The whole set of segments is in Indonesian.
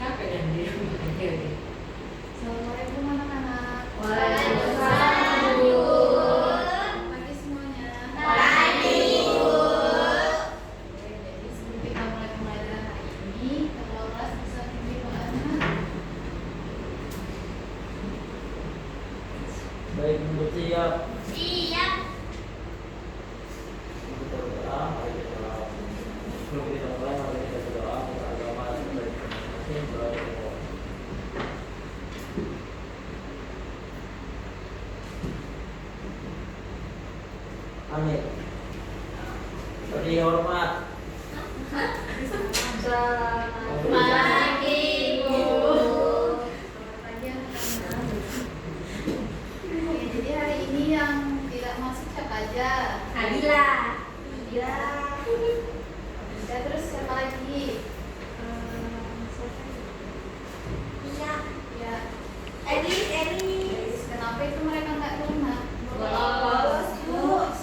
Capek dan di rumah aja deh. Assalamualaikum anak-anak. Waalaikumsalam, Bu. Pagi semuanya. Pagi, Bu. Oke, jadi sebelum kita mulai pembelajaran hari ini, ketua kelas bisa pimpin doanya. Baik, Bu, siap. Siap. Kita berdoa, mari kita sebelum kita mulai, mari kita berdoa minta agama dari masing-masing berdoa. Amin. Beri hormat. Selamat pagi, Bu. Selamat pagi anak-anak. Oke, jadi hari ini yang tidak masuk siapa aja? Nabila. Ya. Ya, terus siapa lagi? Iya. Ya. Elis. Kenapa itu mereka nggak ke rumah? Bolos, Bu.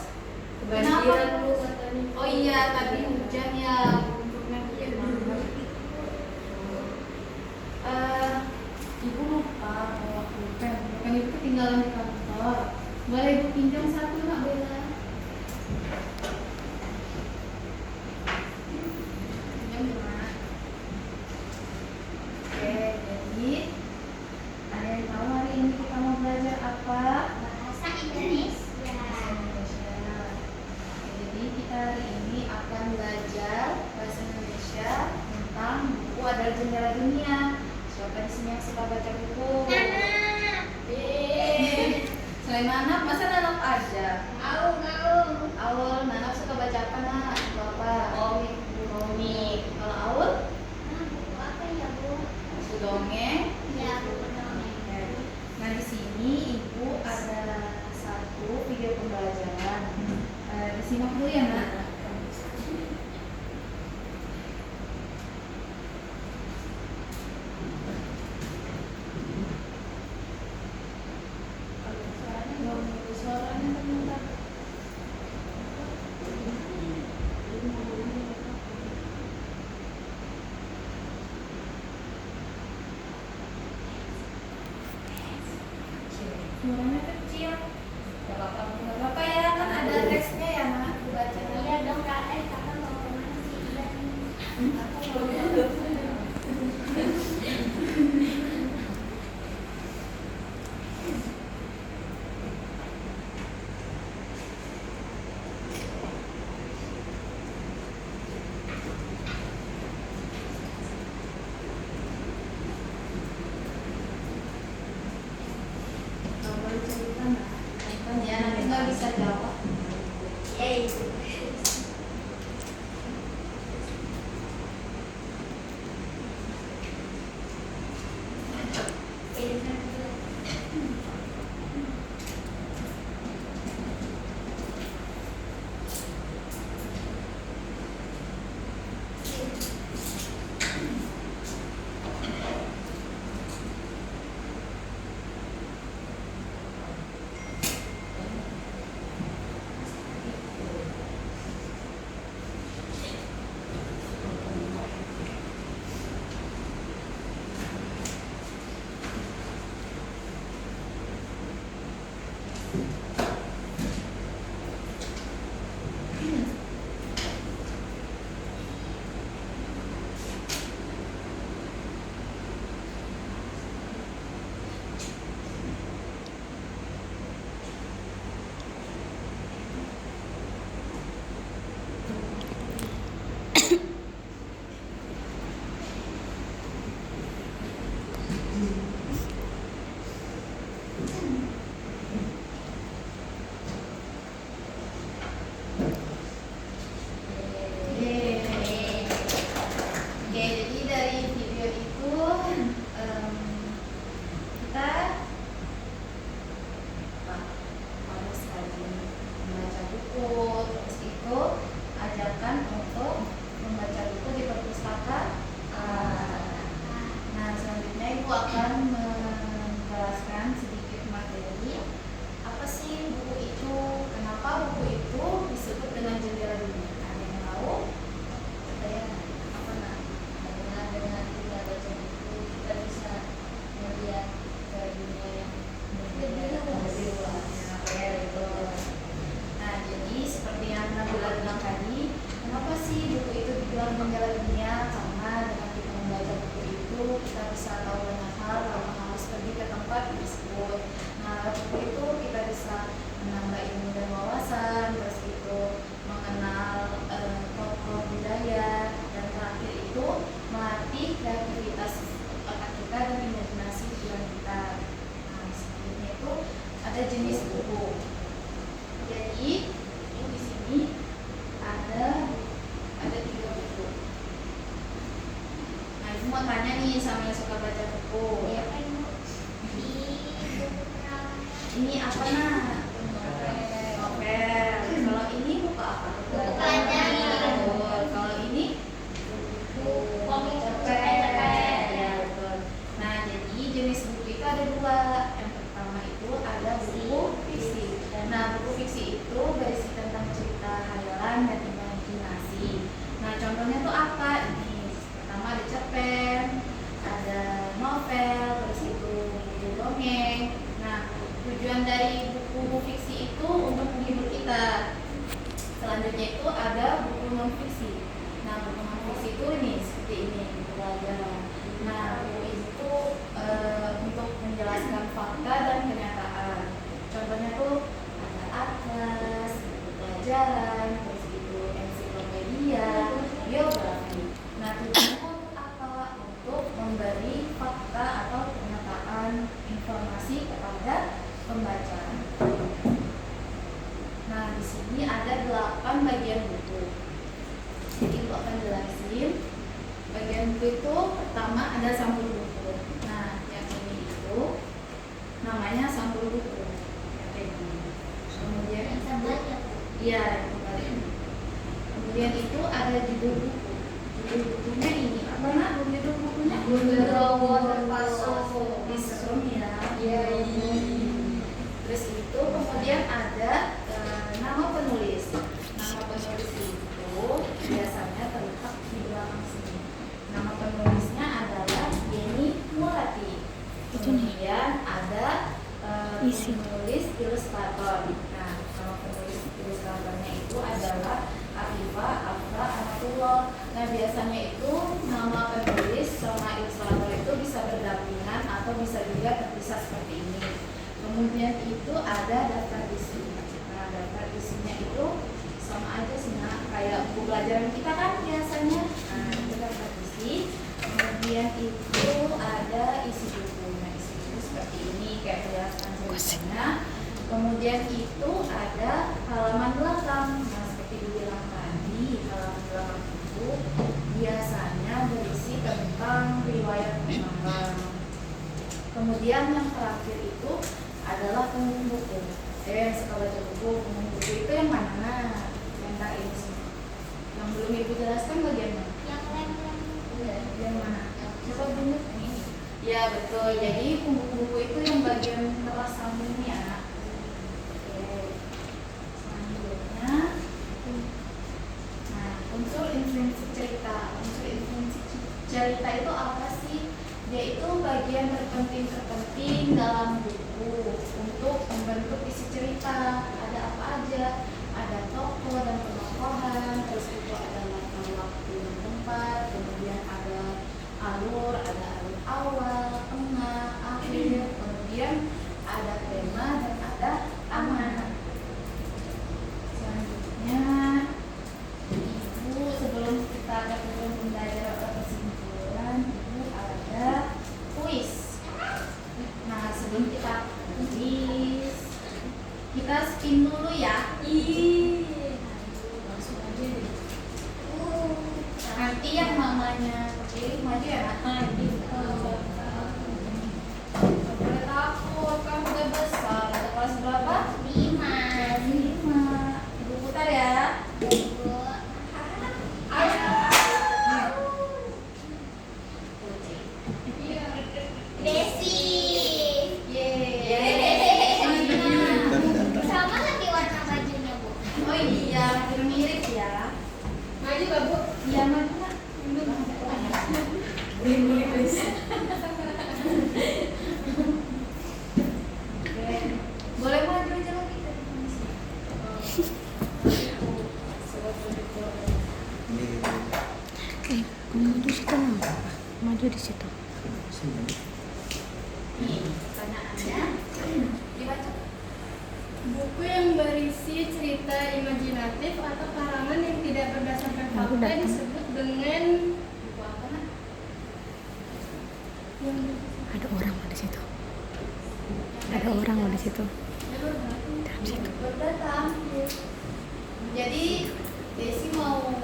Kebanjiran lu katanya. Oh iya, tadi hujan ya. Untuknya hujan banget. Ibu lupa bawa pulpen. Pulpen ibu ketinggalan di kantor. Boleh ibu pinjam satu nak Bella? Pinjam ya, Mak. Oke, jadi ada yang tahu hari ini kita mau belajar apa? Bahasa Indonesia. Indonesia. Oke, jadi kita hari ini akan belajar bahasa Indonesia tentang buku adalah jendela dunia. Siapa di sini yang suka baca buku? Nana. Selain Nanap, masa Nanap aja? Mau. Aul, Nanap suka baca apa nak? Bapak. Komik, Bu. Komik. Kalau Aul, Buku apa ya, Bu? buku dongeng. Ya, buku dongeng. Nah, di sini ibu ada satu video pembelajaran. Disimak dulu ya nak. Suaranya teman-teman. Suaranya kecil. Gak apa-apa ya, kan ada teksnya ya nak, dibaca. Iya dong, Kak. Kakak mau kemana sih? Iya. Kalau boleh cerita nak, kan ya nanti nggak bisa jawab. Yeay. bisa tahu banyak hal tanpa harus pergi ke tempat tersebut. Nah, buku itu kita bisa menambah ilmu dan wawasan, terus itu mengenal tokoh budaya, dan terakhir itu melatih kreativitas otak kita dan imajinasi pikiran kita. Nah, selanjutnya itu ada jenis buku. Jadi di sini ada 3 buku. Nah, ibu mau tanya nih sama yang suka baca buku. Iya kan Bu? Di buku pertama. Ini apa nah? Novel. Kalau ini buku apa? Buku pelajaran. Kalau ini Buku komik cerpen. Ya, betul. Nah, jadi jenis buku itu ada 2. Yang pertama itu ada buku fiksi. Nah, buku fiksi itu berisi tentang cerita hayalan dan imajinasi. Nah, contohnya tuh apa? Ini pertama ada cerpen, ada novel, terus itu buku dongeng. Nah, tujuan dari buku fiksi itu untuk menghibur kita. Selanjutnya itu ada buku non fiksi. Nah, buku non fiksi itu ini seperti ini, buku pelajaran. Nah, buku itu untuk menjelaskan fakta dan kenyataan. Contohnya tuh ada atlas, buku pelajaran, terus itu ensiklopedia, biografi. Nah, tujuannya untuk apa? Untuk memberi fakta atau kenyataan informasi kepada pembaca. Nah, di sini ada 8 bagian buku. Jadi aku akan jelasin. Bagian buku itu pertama ada sampul buku. Nah, yang ini itu namanya sampul buku. Kemudian Bisa baca Bu. iya, kembali. Kemudian itu ada judul buku. Judul bukunya ini apa nak? Judul bukunya? Genderuwo terpasung. Serem ya. Iya. Terus itu kemudian ada nama penulis. Nama penulis itu biasanya terletak di belakang sini. Nama penulisnya adalah Yeni Murati. Kemudian ada penulis ilustrator. Nah, nama penulis ilustratornya itu adalah Afifah Afra Anatullah. Nah, biasanya itu nama penulis sama ilustrator itu bisa berdampingan atau bisa juga terpisah seperti ini. Kemudian itu ada daftar isi. Nah, daftar isinya itu sama aja sih, nah, kayak buku pelajaran kita kan biasanya. Nah, itu daftar isi. Kemudian itu ada isi buku. Nah, isi buku seperti ini kayak penjelasan ceritanya. Kemudian itu ada halaman belakang. Nah, seperti dibilang tadi, halaman belakang itu biasanya berisi tentang riwayat pengarang. Kemudian yang terakhir itu adalah punggung buku. Yang suka baca buku, punggung buku itu yang mana? Nah, yang tak ini semua. Yang belum ibu jelaskan bagian mana? Yang lem-lem. Yang mana? Coba bunyi ini. Ya betul. Jadi punggung buku itu yang bagian keras samping ini ya. Oke. Selanjutnya, nah, unsur intrinsik cerita. Unsur intrinsik cerita itu apa sih? Dia itu bagian terpenting dalam buku untuk membentuk isi cerita. Ada apa aja? Ada tokoh dan penokohan, terus itu ada latar waktu dan tempat, kemudian ada alur awal, tengah, akhir, kemudian ada tema dan ada amanat. Selanjutnya, ibu sebelum kita ada belajar kesimpulan, ibu ada kuis. Nah, sebelum kita kuis, kita spin dulu ya. Langsung aja deh. Nanti yang mamanya pilih maju ya nak. Boleh takut, kamu udah besar. Ada kelas berapa? 5. 5. Ibu putar ya. Desi. Yeay. Sama lagi warna bajunya Bu. Oh iya, hampir mirip ya. Maju gak Bu? Iya, maju nak. Beli please. Oke. Boleh maju aja lagi. Maju di situ. Nih, pertanyaannya dibaca. Buku yang berisi cerita imajinatif atau karangan yang tidak berdasarkan fakta disebut dengan Buku apa nak? Ada orang di situ. Ada orang di situ. Dalam situ. Berdatang. Jadi Desi mau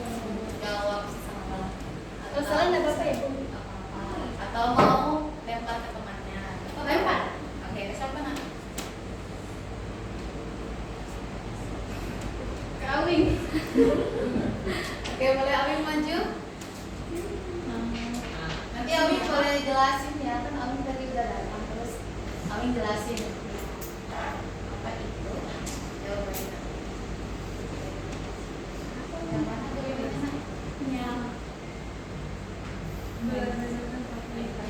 jawab sama Kalau salah nggak apa-apa ya, Bu? atau mau lempar ke temannya. Lempar. Oke, ke siapa nak? Ke Awing. Oke, boleh Awing maju. Nanti Awing boleh jelasin ya, kan Awing tadi udah datang, terus Awing jelasin apa itu jawabannya. Yang mana jawabannya nak? Yang berdasarkan fakta.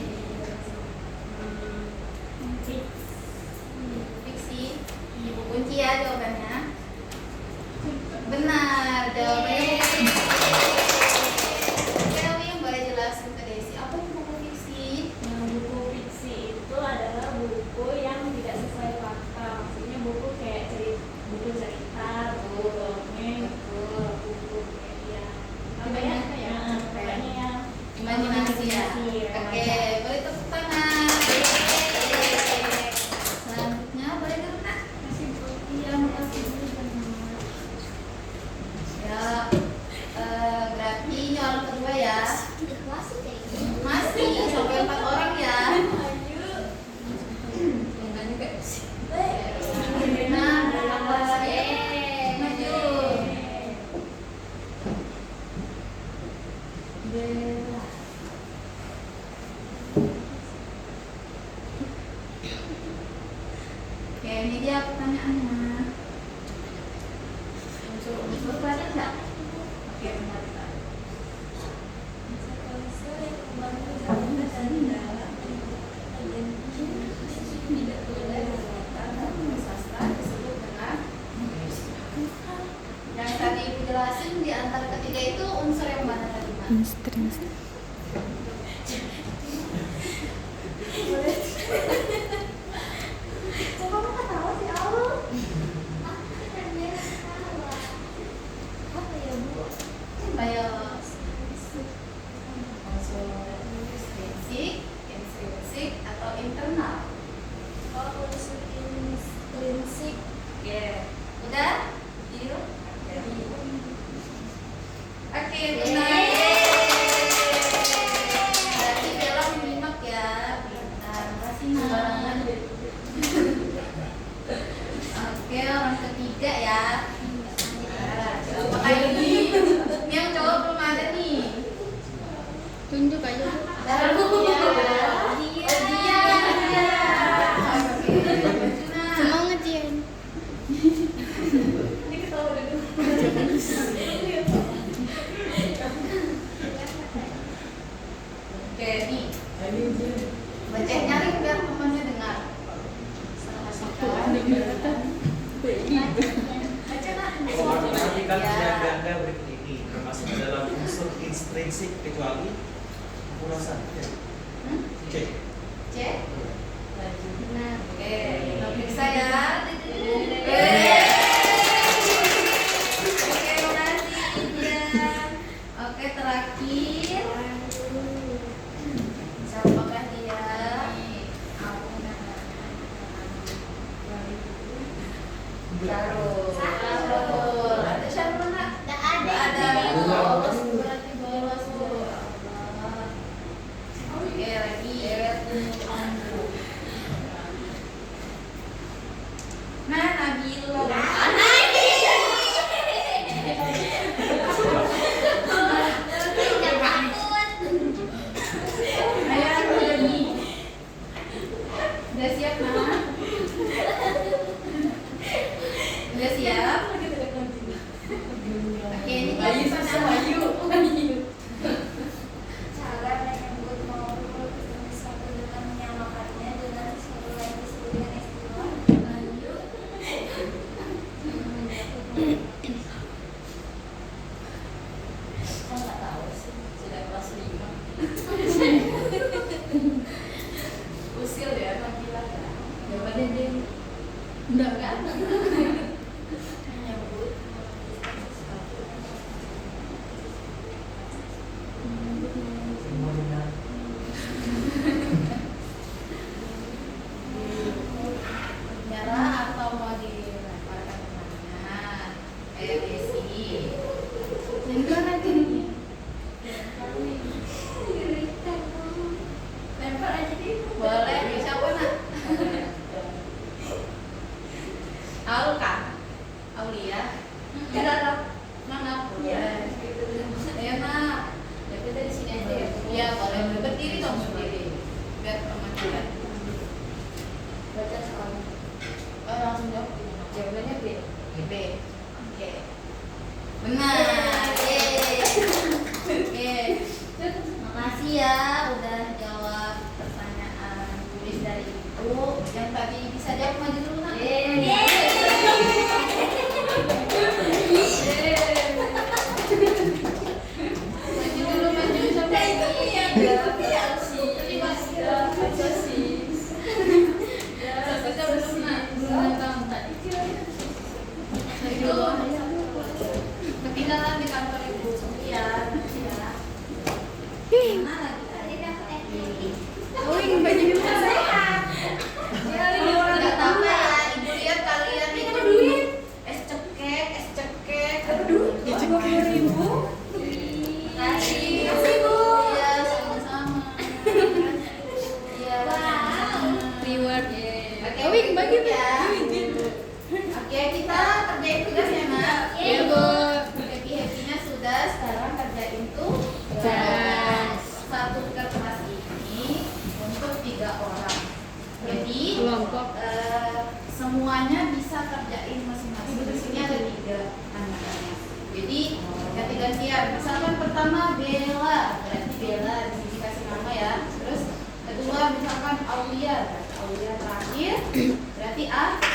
Fiksi. Ibu kunci ya jawabannya. Benar, jawabannya fiksi. Oke, Awing boleh jelasin ke Desi apa itu buku fiksi? Nah, buku fiksi itu adalah buku yang tidak sesuai fakta. Maksudnya buku kayak buku cerita, buku dongeng, buku media. Apa ya? Kayaknya yang Imajinasi ya. Oke, boleh tepuk tangan. Selanjutnya boleh dulu nak. Masih Bu. Iya, makasih Bu. Ya, berarti ini orang kedua ya. Masih kayak gini. Masih sampai 4 orang ya. Ayo. Enggak juga sih. Nah, Maju. Oke, ini dia pertanyaannya. Unsur-unsur banyak nggak? Oke, benar Pak. Sastra disebut dengan yang tadi Ibu jelasin di antara ketiga itu unsur yang mana tadi Mak? Intrinsik. Coba Mama tahu sih Allah. Aku kan dia salah. Apa ya Bu? Kayak unsur intrinsik atau internal. Oh, unsur intrinsik. Oke, udah? Deal? Oke, benar. Berarti Bella menyimak ya. Pintar, kasih sembarangan. Oke, orang ketiga ya. Nah, coba kayak ini. Ini yang cowok belum ada nih. Tunjuk aja Bu. Baru ya. Dia. Oke, Juna. Semua ngejian. Ini ketawa dulu. Oke, nih. Baca nyaring biar temannya dengar. Baca nak. Perhatikan Ya. ganda berikut ini termasuk dalam unsur intrinsik kecuali pemulasan. Hmm? Cek. Cek. Benar. Oke, kita periksa ya. Oke, makasih. Ya. Oke, terakhir. Siapakah dia? Syarul. Syarul. Ada Syarul nak? Nggak Nggak ada. ada. Oh, berarti bolos Bu. Oke, lagi. Nah, Nabila. Udah siap, Nak? Udah siap? Oke, ini pertanyaan. Cara menyebut maupun satu dengan bagi ya. Oke, kita kerjain tugas ya, Nak. Iya, Bu. Happy-happynya sudah, sekarang kerjain tugas. Satu kertas ini untuk 3 orang. Jadi Kelompok. semuanya bisa kerjain masing-masing. Di sini ada 3 anak-anak. Jadi ganti-gantian. Misalkan pertama Bella, berarti Bella di sini kasih nama ya. Terus kedua misalkan Aulia, berarti Aulia terakhir. Berarti Ani.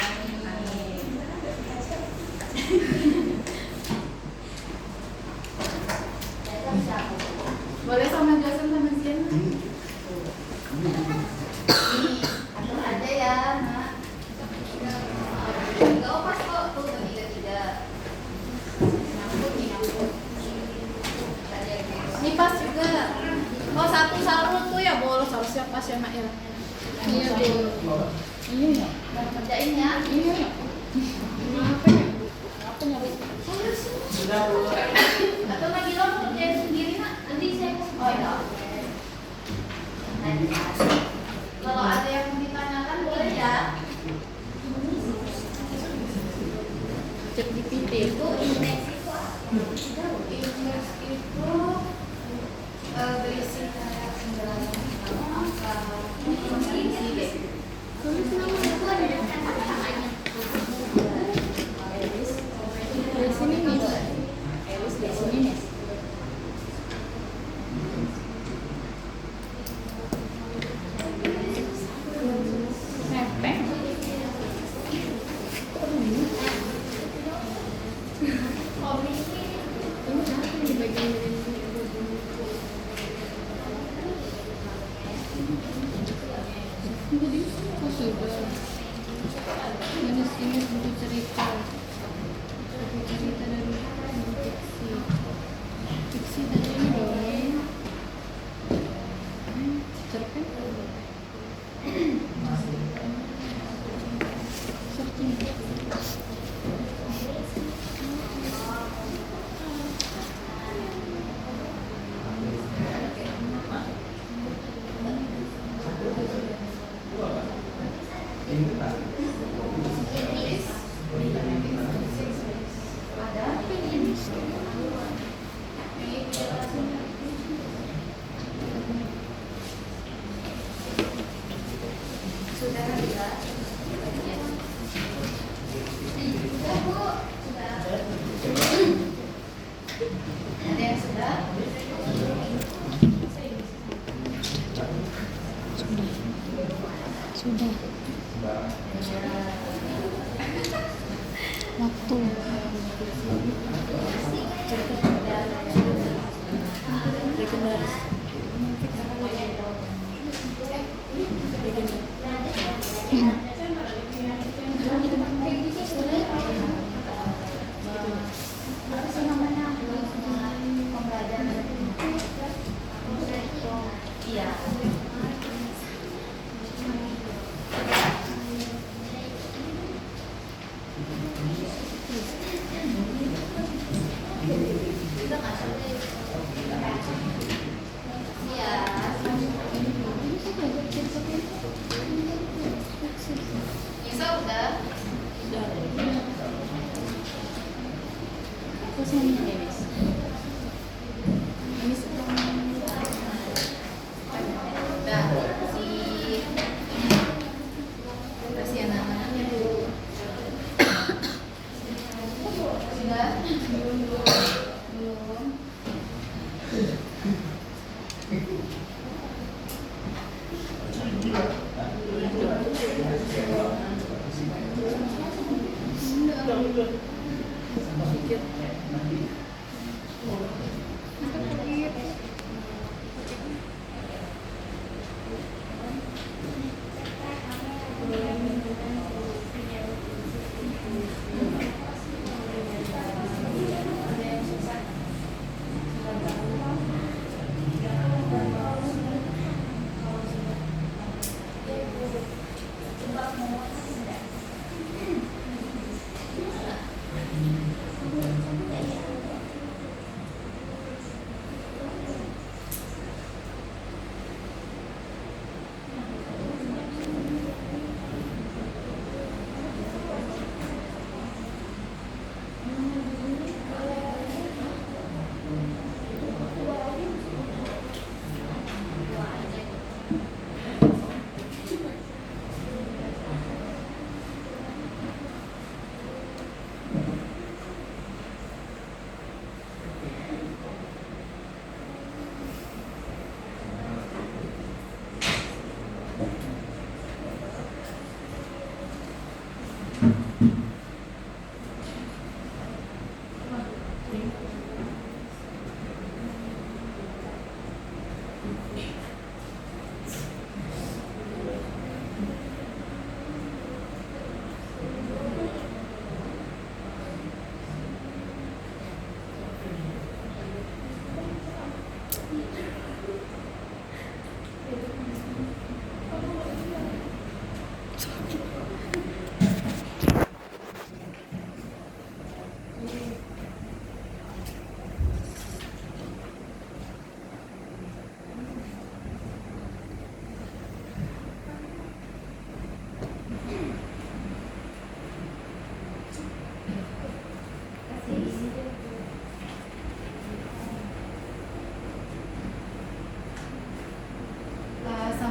Boleh sama Jason sama Zian? Nih, atur aja ya, Nak. Gak pas kok tuh bertiga-tiga. Nyambut. Ini pas juga. Oh, satu sarung tuh ya bolos, harusnya pas ya, Mak ya. Iya, Bu. Iya ya. Mau kerjain ya? Iya ya. Apa ya? Apa ya, Bu? Sudah Bu. Atau lagi lo mau kerjain sendiri, Nak? Nanti saya oh ya. Oke. Kalau ada yang mau ditanyakan boleh ya. Cek di PT. Itu indeks itu apa? Indeks itu berisi kayak angka berisi deh. Itu ada daftar namanya. Di sini nih. Elis di sini nih. Nepeng. Ini di bagian ini. Jadi, oh sudah. Mana sini buku cerita. Buku cerita dari fiksi. Fiksi tadi ini dong. Cerpen. Searching. Sudah ada. Sudah Bu. Sudah. Ada yang sudah? Sudah. Waktu. Apa sih namanya? Pembelajaran. Iya. Udah nggak sampai. Iya.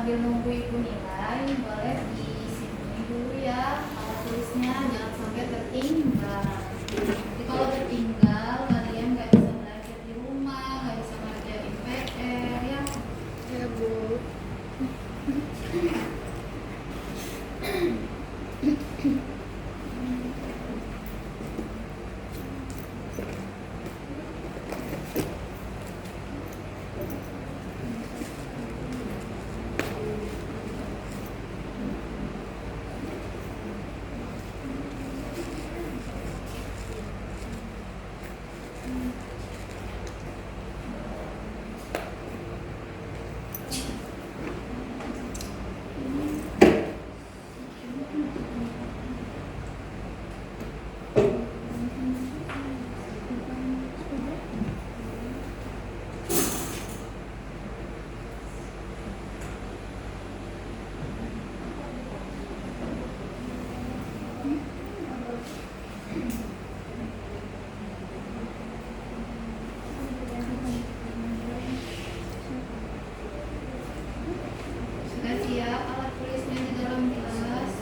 sambil nunggu ibu nilai boleh disimpan dulu ya alat tulisnya, jangan sampai tertinggal. Jadi kalau tertinggal kalian nggak bisa belajar di rumah, nggak bisa ngerjain PR ya. Ya Bu. Sudah siap alat tulisnya di dalam kelas?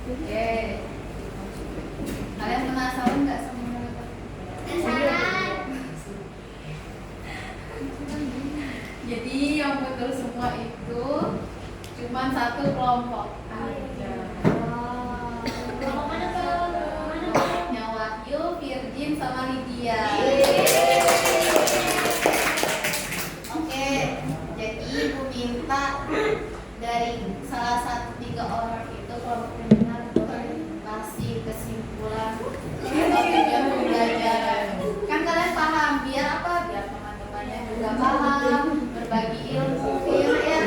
Oke. Kalian penasaran nggak sama mereka? Jadi yang betul semua itu cuma satu kelompok aja. Kalau mana tuh? Mana tuh? Yang Wahyu, Virgin, sama Lydia. Oke, jadi Ibu minta dari salah satu 3 orang itu kelompok yang benar boleh kasih kesimpulan atau tujuan pembelajaran. Kan kalian paham, biar apa? Biar teman-temannya juga paham, berbagi ilmu, ya.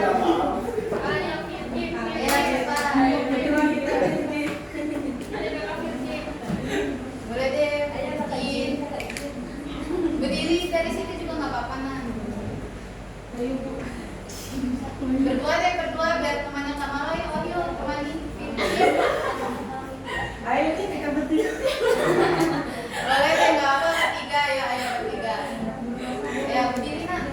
Ayo, Fit. Ya, cepat. Boleh deh, Virgin. Berdiri dari situ juga nggak apa-apa, Nan. Berdua deh, berdua biar temannya sama lo ya. Oh yuk, temani Virgin. Ayo kita berdua. Boleh deh, nggak apa, bertiga ya, ayo bertiga. Ya, berdiri Nan.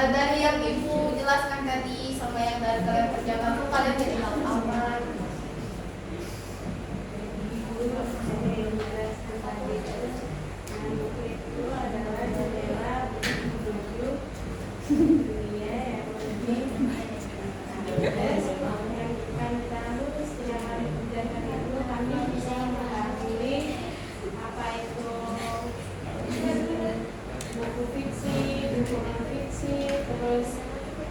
Dari yang ibu jelaskan tadi sama yang dari kalian kerjakan tuh kalian jadi tahu apa? Itu adalah jendela menuju dunia yang lebih yang akan tahu setiap hari kerjakan itu kami bisa mengetahui apa itu buku fiksi, buku non fiksi, terus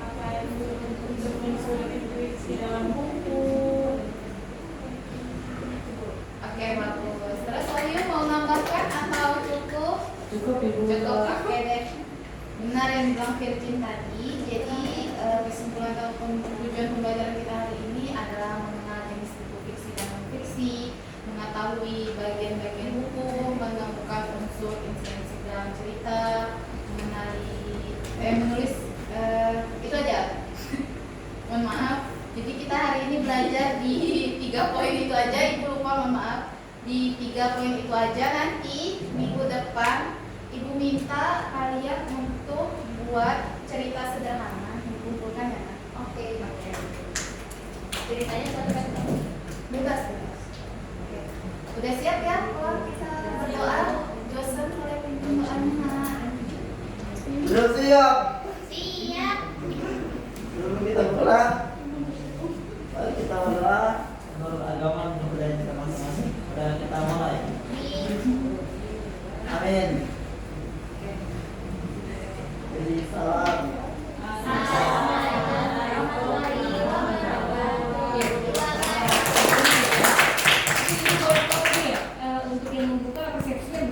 apa itu untuk mensulit fiksi dalam buku. Oke, bagus. Terus Wahyu mau nambahkan atau cukup? Cukup Ibu. Cukup, oke deh. Benar yang dibilang Virgin tadi. Jadi kesimpulan atau tujuan pembelajaran kita hari ini adalah mengenal jenis buku fiksi dan non fiksi, mengetahui bagian-bagian buku, menemukan unsur inspirasi dalam cerita, menulis itu aja. Mohon maaf. Jadi kita hari ini belajar di 3 poin itu aja. Ibu lupa, mohon maaf. Di 3 poin itu aja. Nanti minggu depan Ibu minta kalian untuk buat cerita sederhana, dikumpulkan ya. Oke. Ceritanya satu-satu. Bebas. Oke. Udah siap ya? Kalau kita berdoa, Josen boleh pimpin doanya. Sudah siap. Siap. Sebelum kita berdoa, mari kita berdoa. Menurut agama dan budaya kita masing-masing. Udah kita mulai. Amin. Jadi salam. Untuk yang membuka persepsinya